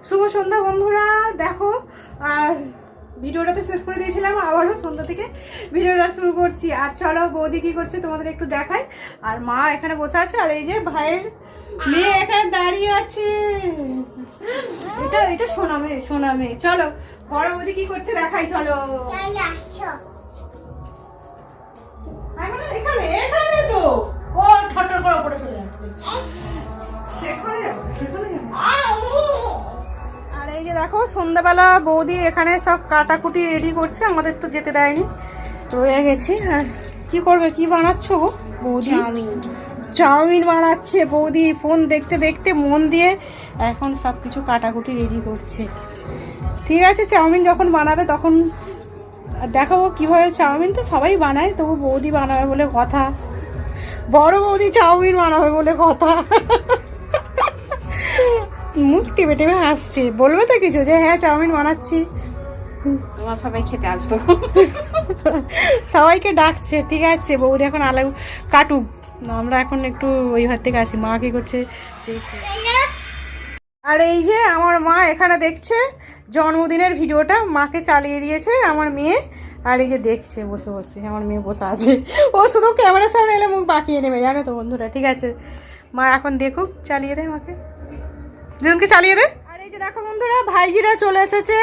শুভ সন্ধ্যা বন্ধুরা। দেখো, আর ভিডিওটা তো শেষ করে দিয়েছিলাম, আবারও সন্ধ্যা থেকে ভিডিওটা শুরু করছি। আর চলো বৌদি কি করছে তোমাদের একটু দেখাই। আর মা এখানে বসে আছে, আর এই যে ভাইয়ের মেয়ে এখানে দাঁড়িয়ে আছে। এটা এটা সোনা মেয়ে, সোনা মেয়ে। চলো বড় বৌদি কি করছে দেখাই, চলো। এখানে এখানে তো ও ঠটর করে পড়ে চলে যাচ্ছে। সেখানে যাবো, সেখানে যাবো। আর এই যে দেখো, সন্ধ্যাবেলা বৌদি এখানে সব কাটাকুটি রেডি করছে, আমাদের তো যেতে দেয়নি, রয়ে গেছি। আর কি করবে, কি বানাচ্ছো গো বৌদি? চাউমিন বানাচ্ছে বৌদি। ফোন দেখতে দেখতে মন দিয়ে এখন সব কিছু কাটাকুটি রেডি করছে। ঠিক আছে, চাউমিন যখন বানাবে তখন দেখাবো কিভাবে। চাউমিন তো সবাই বানায়, তবু বৌদি বানাবে বলে কথা, বড় বৌদি চাউমিন বানাবে বলে কথা। মুখ টেপে টেপে হাসছে, বলবে তো কিছু যে হ্যাঁ চাউমিন বানাচ্ছি, তোমার সবাই খেতে আসবো। সবাইকে ডাকছে। ঠিক আছে, বৌদি এখন আলু কাটুক, আমরা এখন একটু ওই ঘর থেকে আসি। মা কি করছে দেখছি। আর এই যে আমার মা এখানে দেখছে জন্মদিনের ভিডিওটা, মাকে চালিয়ে দিয়েছে আমার মেয়ে। আর এই যে দেখছে বসে বসে, আমার মেয়ে বসে আছে, ও শুধু ক্যামেরার সামনে এলে মুখ বাঁকিয়ে নেবে, জানো তো বন্ধুরা। ঠিক আছে, মা এখন দেখুক, চালিয়ে দেয় মাকে, দুজনকে চালিয়ে দে। আর এই যে দেখো বন্ধুরা, ভাইজিরা চলে এসেছে।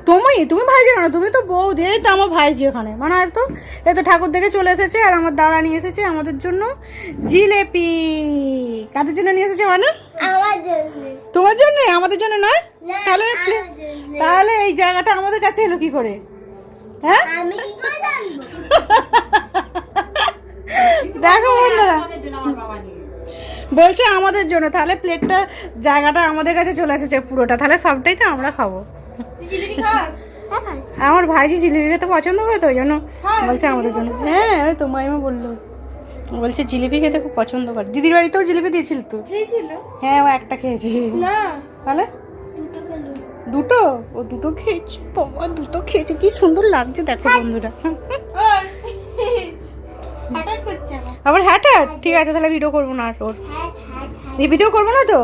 তুমি ভাইজি না, তুমি তো বৌদি। এই তো আমার ভাইজি এখানে, মানে তো এই তো ঠাকুর দেখে চলে এসেছে। আর আমার দাদা নিয়ে এসেছে আমাদের জন্য জিলেপি। কাদের জন্য নিয়ে এসেছে? মানে তোমার জন্য, আমাদের জন্য নয়? তাহলে তাহলে এই জায়গাটা আমাদের কাছে এলো কি করে? হ্যাঁ দেখো বন্ধুরা, বলছে আমাদের জন্য, তাহলে প্লেটটা জায়গাটা আমাদের কাছে চলে এসেছে পুরোটা, তাহলে সবটাই তো আমরা খাবো। আমার ভাইজি জিলিপি খেতে পছন্দ করে, তো ওই জন্য বলছে আমাদের জন্য। হ্যাঁ ওই তো মাইমা বললো, বলছে জিলিপি খেতে খুব পছন্দ করে। দিদির বাড়িতেও জিলিপি দিয়েছিল তো? হ্যাঁ, ও একটা খেয়েছি। তাহলে দুটো, ও দুটো খেয়েছি, বাবা দুটো খেয়েছে, কি সুন্দর লাগছে দেখো বন্ধুরা। আবার হ্যাটার? ঠিক আছে, তাহলে ভিডিও করবো না। তোর এই ভিডিও করবো না তো?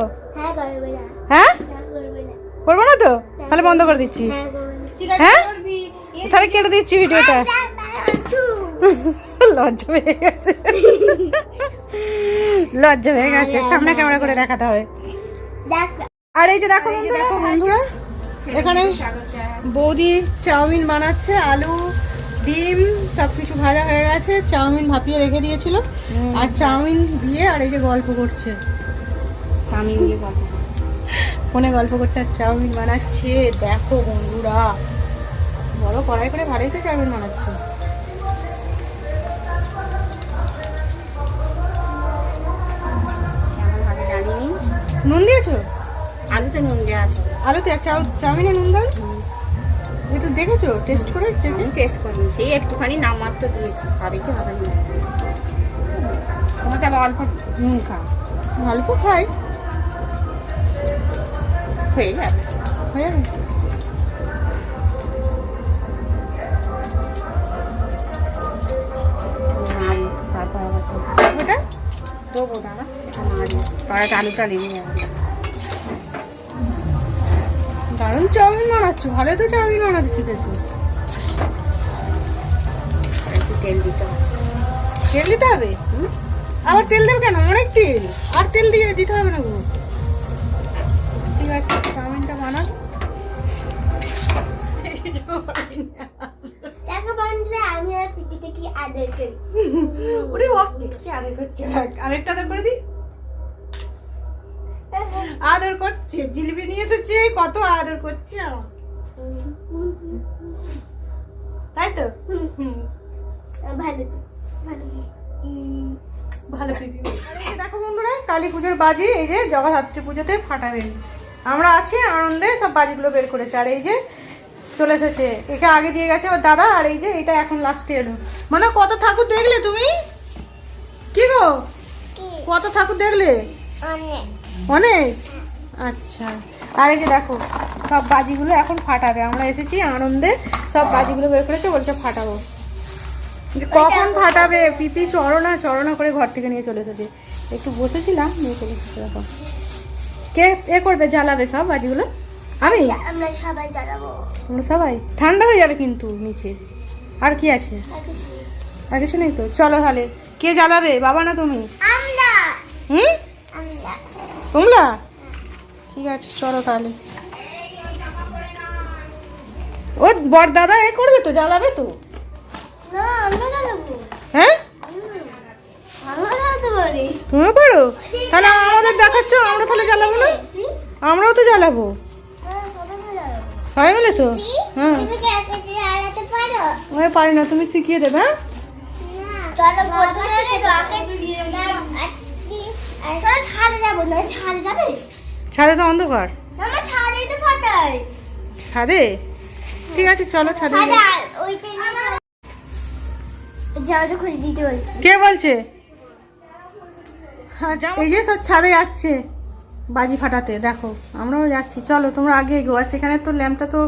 হ্যাঁ করবো না তো, তাহলে বন্ধ করে দিচ্ছি। হ্যাঁ তাহলে কেটে দিচ্ছি ভিডিওটা। লজ্জা পেয়ে গেছে, লজ্জা পেয়ে গেছে, সামনে ক্যামেরা করে দেখাতে হবে। আর এই যে দেখো বন্ধুরা, এখানে বৌদি চাউমিন বানাচ্ছে। আলু ডিম সব কিছু ভাজা হয়ে গেছে, চাউমিন ভাপিয়ে রেখে দিয়েছিল, আর চাউমিন দিয়ে আর এই যে গল্প করছে, চাউমিন দিয়ে গল্প ফোনে গল্প করছে আর চাউমিন বানাচ্ছে। দেখো বন্ধুরা, বড় কড়াই করে ভালোই তো চাউমিন বানাচ্ছে। নুন দিয়েছো? আলুতে নুন দেওয়া আছে। আলুতে? চাউমিনে নুন দাও? একটু দেখেছো, টেস্ট করে? টেস্ট করিনি, সেই একটুখানি নামমাত্র দিয়েছি, হবে কি হবে না। তোমাকে আবার অল্প নুন খা। অল্প খাই, হয়ে যাবে, হয়ে যাবে। তারপর আবার ওটা দেবো দাদা, কড়াইতে আলুটা লেগে যাবে। দারুণ চাউমিন বানাচ্ছো, ভালো তো চাউমিন বানাতে শিখেছো। একটু তেল দিতে হবে। তেল দিতে হবে? আবার তেল দেবে কেন? অনেক তেল, আর তেল দিয়ে দিতে হবে না গো। ঠিক আছে, চাউমিনটা বানান। আমি আর পিপিটা কি আদর করি। ওরে বাপ রে, কি আদর করছে! আরেকটা আদর করে দি। আদর করছে, জিলিপি নিয়ে এসেছে, কত আদর করছে আমার, তাই তো? ভালো ভালো ভালো পিপি। দেখো বন্ধুরা, কালী পুজোর বাজি এই যে জগদ্ধাত্রী পুজোতে ফাটাবেন, আমরা আছি আনন্দে, সব বাজিগুলো বের করেছে। আর এই যে চলে এসেছে, একে আগে দিয়ে গেছে ওর দাদা। আর এই যে এটা এখন লাস্টে এলো। মানে কত ঠাকুর দেখলে তুমি? কি গো, কত ঠাকুর দেখলে? অনেক। আচ্ছা, আর এই যে দেখো সব বাজিগুলো এখন ফাটাবে, আমরা এসেছি আনন্দে, সব বাজিগুলো বের করেছে, বলছে ফাটাবো। কখন ফাটাবে? পিপি চড়না চড়না করে ঘর থেকে নিয়ে চলে এসেছে। একটু বসেছিলাম, নিয়ে চলে এসেছে। দেখো কে এ করবে, জ্বালাবে সব বাজিগুলো? আমি? আমরা সবাই জ্বালাবো। আমরা সবাই? ঠান্ডা হয়ে যাবে কিন্তু নিচে। আর কি আছে? আর কিছু নেই তো? চলো তাহলে। কে জ্বালাবে, বাবা না তুমি? আমরা হুম, আমরা তোমরা? ঠিক আছে চলো তাহলে। ও বড় দাদা এ করবে তো, জ্বালাবে তো? না, আমরা জ্বালাবো। হ্যাঁ, আমরা জ্বালাতে পারি। তুমি পারো? তাহলে আমাদের দেখাচ্ছ, আমরা তাহলে জ্বালাবো না? আমরাও তো জ্বালাবো সবাই মিলে তো। হ্যাঁ, তুমি জ্বালাতে পারো? আমি পারি না, তুমি শিখিয়ে দেবে। হ্যাঁ, চলো প্রথমে রকেট দিয়ে চলো ছাদে যাবো। না ছাদে যাবে? ছাদে তো অন্ধকার। আমরা ছাদেই তো ফাটাই। ছাদে? ঠিক আছে চলো ছাদে যাই। ছাদে ওইটা জামাটা খুলে দিতে বলছি। কে বলছে? হ্যাঁ, এই যে সব ছাদে যাচ্ছে বাজি ফাটাতে, দেখো আমরাও যাচ্ছি। চলো তোমরা আগে এগো। আর সেখানে তো ল্যাম্পটা তো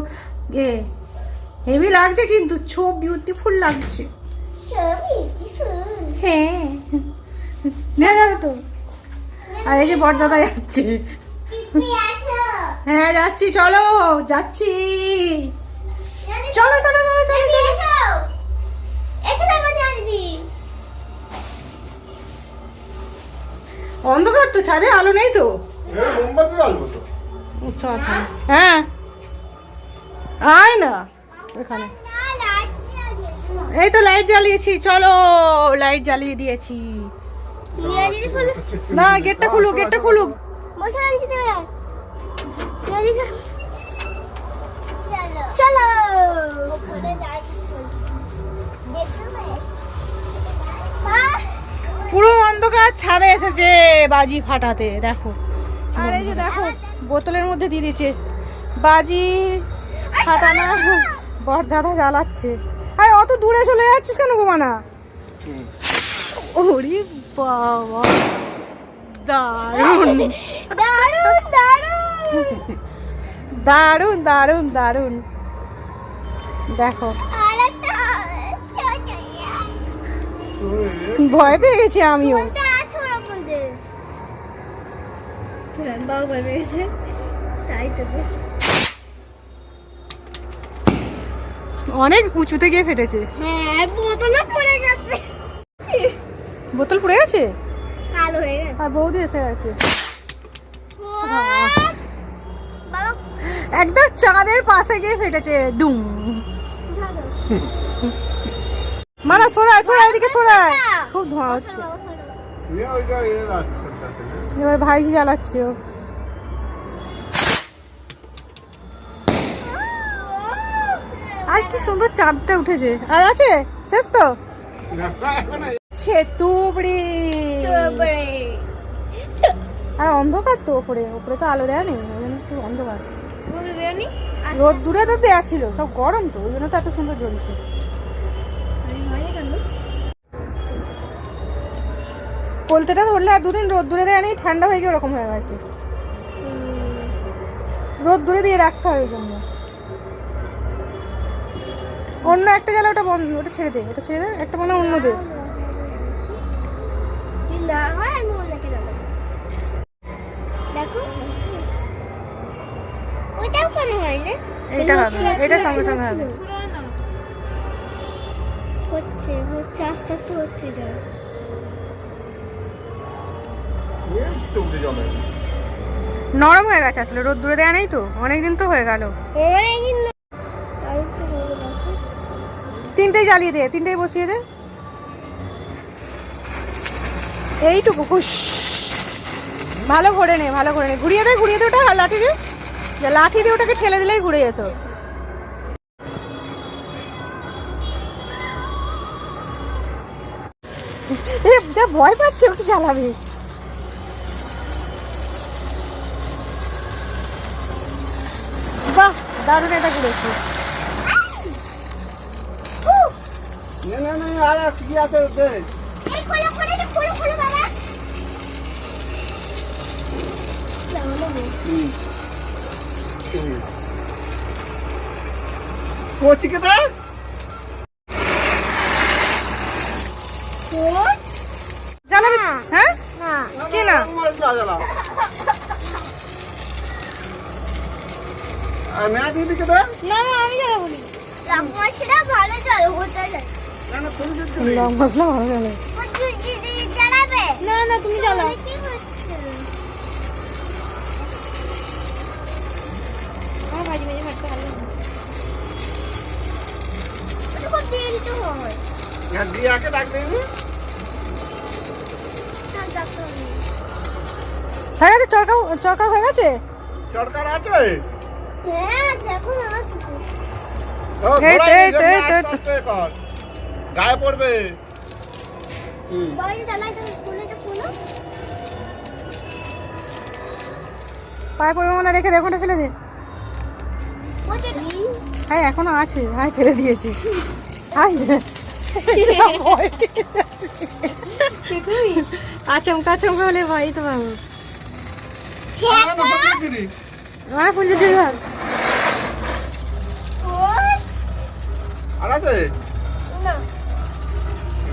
হেভি লাগছে, কিন্তু সো বিউটিফুল লাগছে। হ্যাঁ, নিয়ে যাবে তো। আর এই যে বড়দাদা যাচ্ছে। হ্যাঁ যাচ্ছি, চলো যাচ্ছি। চলো চলো চলো চলো চলো। অন্ধকার তো, ছাদে আলো নেই তো। আচ্ছা, হ্যাঁ আয় না এখানে। এই তো লাইট জ্বালিয়েছি, চলো লাইট জ্বালিয়ে দিয়েছি। না গেটটা খুলুক, গেটটা খুলুক। চলো পুরো অন্ধকার, ছাদে এসেছে বাজি ফাটাতে, দেখো। আর এই যে দেখো বোতলের মধ্যে দিয়ে দিয়েছে বাজি ফাটানো। বড় দাদা জ্বালাচ্ছে। আরে অত দূরে চলে যাচ্ছিস কেন ঘুমানা? ওরে বাবা, দারুণ দারুণ দারুণ দারুণ দারুণ। দেখো ভয় পেয়ে গেছি আমিও। বাবু ভয় পেয়ে গেছে, তাই তো। অনেক উঁচুতে গিয়ে ফেটেছে। হ্যাঁ, বোতলও পড়ে গেছে। বোতল পড়ে গেছে কালো হয়ে গেছে। আর বৌদি এসে গেছে। বাবা একদম চাঁদের পাশে গিয়ে ফেটেছে, দুম। মানা সরাই সরাই, এদিকে সরাই। খুব ধোঁয়া হচ্ছে। এবার ভাইজি জ্বালাচ্ছে ও। আর কি সুন্দর চাঁদটা উঠেছে। আর আছে শেষ তো? তুবড়ি। আর অন্ধকার তো, ওপরে ওপরে তো আলো দেয়া নেই, ওই জন্য খুব অন্ধকার। রোদ দূরে তো দেয়া ছিল, সব গরম তো, ওই জন্য তো এত সুন্দর জ্বলছে। কলতেটা ধরলে আর দুদিন রোদ দূরে দেয়া নেই, ঠান্ডা হয়ে গিয়ে ওরকম হয়ে গেছে। রোদ দূরে দিয়ে রাখতে হয় ওই জন্য। অন্য একটা গেলে ওটা বন্ধ, ওটা ছেড়ে দে, ওটা ছেড়ে দে, একটা মনে অন্য দে। না হয় আমি ওনাকে জানাবো। দেখো ওইটাও কোনো হয় না। এইটা হবে, এটা সঙ্গে সঙ্গে হবে। হচ্ছে হচ্ছে আস্তে আস্তে হচ্ছে যা। নরম হয়ে গেছে আসলে, রোদ দূরে দেয়া নেই তো, অনেকদিন তো হয়ে গেল। তিনটেই জ্বালিয়ে দে, তিনটেই বসিয়ে দে। এইটুকু খুশ। ভালো ঘোরে নে, ভালো ঘোরে নে। ঘুরিয়ে দে, ঘুরিয়ে দে ওটা লাঠি দিয়ে। লাঠি দিয়ে ওটাকে ঠেলে দিলেই ঘুরে যেত। যা ভয় পাচ্ছে, ওকে জ্বালাবে। বাহ, দারুণ এটা ঘুরেছে। জ্বালাবে? হ্যাঁ, না কি না? আমি দিদিকে দে। না না আমি যাবো বলি রং মশলা ভালো চল ওটা চল না না তুমি যদি লং মশলা ভালো গেলে দিদি চালাবে না না তুমি চালাও কি হচ্ছে ভাজি ভাজি ভাজতে ভালো লাগে খুব দেরি তো হয় না দিয়াকে ডাক দেই নি। না ডাক্তার হয়ে গেছে চরকা হয়ে গেছে। চরকার আছে? হ্যাঁ এখন আসছে ও এই তো, ঘোড়ায় এই তো, নিজে এই তো, এই তো। আস্তে আস্তে কর। গায়ে পড়বে। বাইরে চালাই তো খুলে তো খুলো পায়ে পড়বে মনে রেখে দে, ওখানে ফেলে দে। ওটা কি হ্যাঁ এখনো আছে, হ্যাঁ ফেলে দিয়েছি। হাই আচমকা আচমকা হলে ভয় তো পাবো। আমার তো বলছিলি। আমার ফুল জুটি ঘর ওই আর আছে? না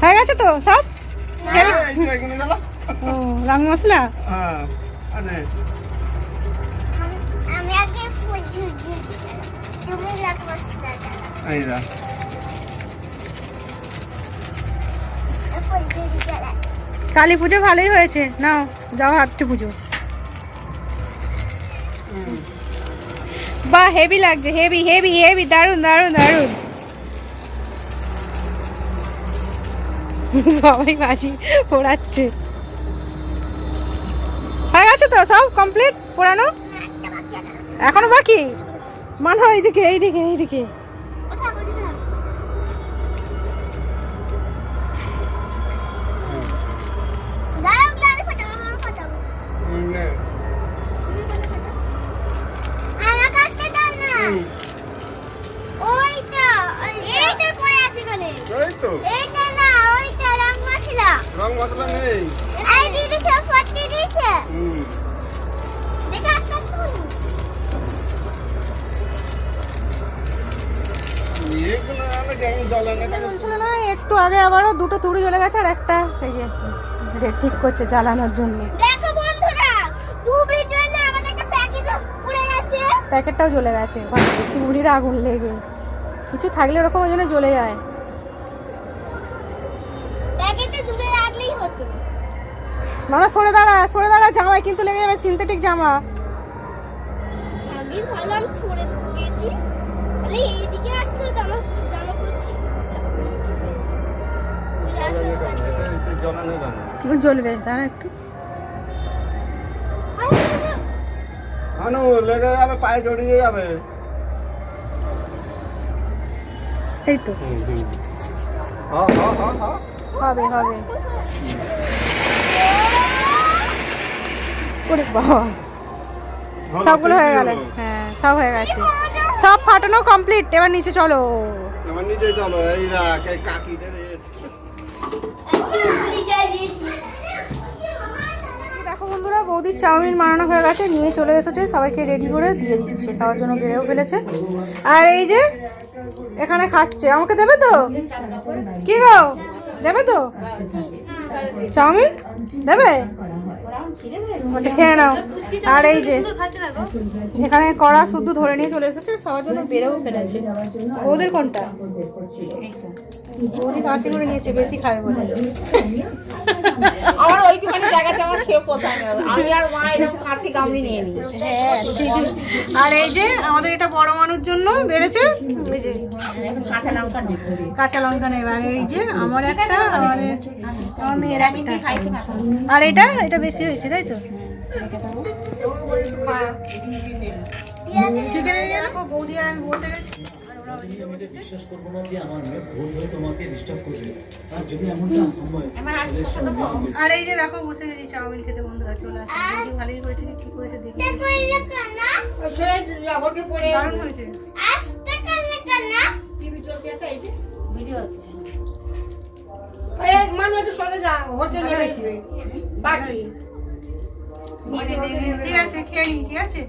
হয়ে গেছে তো সব। এই তো এখানে গেল। ও রং মশলা হ্যাঁ আনে আমি আগে ফুল ঝুড়ি তুমি লাগ মশলা এই দা। ফুল ঝুড়ি চালা কালী পুজো ভালোই হয়েছে, নাও যাও হাতটি পুজো। বাহ হেভি লাগছে, হেভি হেভি হেভি, দারুন দারুন দারুন। সবাই বাজি পোড়াচ্ছে। হয়ে গেছে তো সব কমপ্লিট পোড়ানো? এখনো বাকি? মানে এইদিকে এইদিকে এইদিকে। ওটা বলি না দাও গ্লানি ফাটাও আমার ফাটাও নে। আমার কাটতে দাও না ওইটা এইটা পড়ে আছে কোনে এই তো এইটা না ওইটা রং মশলা রং মশলা নেই। এই দিদি সব ফটকে দিয়েছে হুম দেখে আস্তে শুনি এগুলো আমি যেমন জ্বলে না এটা জ্বলছিল না, একটু আগে আবারও দুটো তুড়ি জ্বলে গেছে আর একটা এই যে ঠিক করছে জ্বালানোর জন্য। দেখো বন্ধুরা তুবড়ির জন্য আমাদের একটা প্যাকেট পুড়ে গেছে প্যাকেটটাও জ্বলে গেছে, তুড়ির আগুন লেগে। কিছু থাকলে ওরকম ওই জন্য জ্বলে যায়। প্যাকেটে দূরে রাখলেই হতো মামা সরে দাঁড়া, জামায় কিন্তু লেগে যাবে, সিনথেটিক জামা। আগে ভালো আমি সরে গেছি তাহলে এইদিকে আসলে তো আমার জামা পড়ছি জ্বলে না জানো। জ্বলবে, দাঁড়া একটু। আনু লেগে যাবে, পায়ে জড়িয়ে যাবে। এই তো হ্যাঁ হ্যাঁ হ্যাঁ হ্যাঁ হবে হবে। ওরে বাবা, সবগুলো হয়ে গেল। হ্যাঁ সব হয়ে গেছে, সব ফাটানো কমপ্লিট। এবার নিচে চলো। আমার নিচে চলো। এই দেখ এই কাকিদের দেখো বন্ধুরা, বৌদির চাউমিন বানানো হয়ে গেছে, নিয়ে চলে এসেছে, সবাইকে রেডি করে দিয়ে দিচ্ছে, খাওয়ার জন্য বেড়েও ফেলেছে। আর এই যে এখানে খাচ্ছে, আমাকে দেবে তো? কি গো দেবে তো চাউমিন? দেবে? আচ্ছা খেয়ে নাও। আর এই যে এখানে কড়া শুদ্ধ ধরে নিয়ে চলে এসেছে, সবার জন্য বেড়েও ফেলেছে। ওদের কোনটা? বৌদি কাশি করে নিয়েছে, বেশি খাবে বলে। আমার ওইটুখানি জায়গাতে আমার খেয়ে পোষায় না, আমি আর মা এরকম কাছে গামলি নিয়ে নিই। হ্যাঁ আর এই যে আমাদের এটা বড় মানুষ জন্য বেড়েছে, এই যে কাঁচা লঙ্কা নেই। কাঁচা লঙ্কা নেই। আর এই যে আমার একটা, আমার মেয়ের আমি একটা। কি খাই তো কাঁচা লঙ্কা। আর এটা বেশি হয়েছে তাই তো? শিখে নিয়ে দেখো, বৌদি আর আমি বলতে গেছি আর ওরা ওইদিকে বসেছে। বিশ্বাস করবো না যে আমার মেয়ে ভুল হয়ে তোমাকে ডিস্টার্ব করবে আর যদি এমনটা হয় এবার আর শসা দেবো? আর এই যে দেখো বসে গেছি চাউমিন খেতে, বন্ধুরা চলে আসছে। বৌদি ভালোই করেছে, কি করেছে দেখি। করলে কানা দারুণ হয়েছে। আস্তে করলে কানা ভিডিও হচ্ছে। ঠিক আছে খেয়ে নি, ঠিক আছে।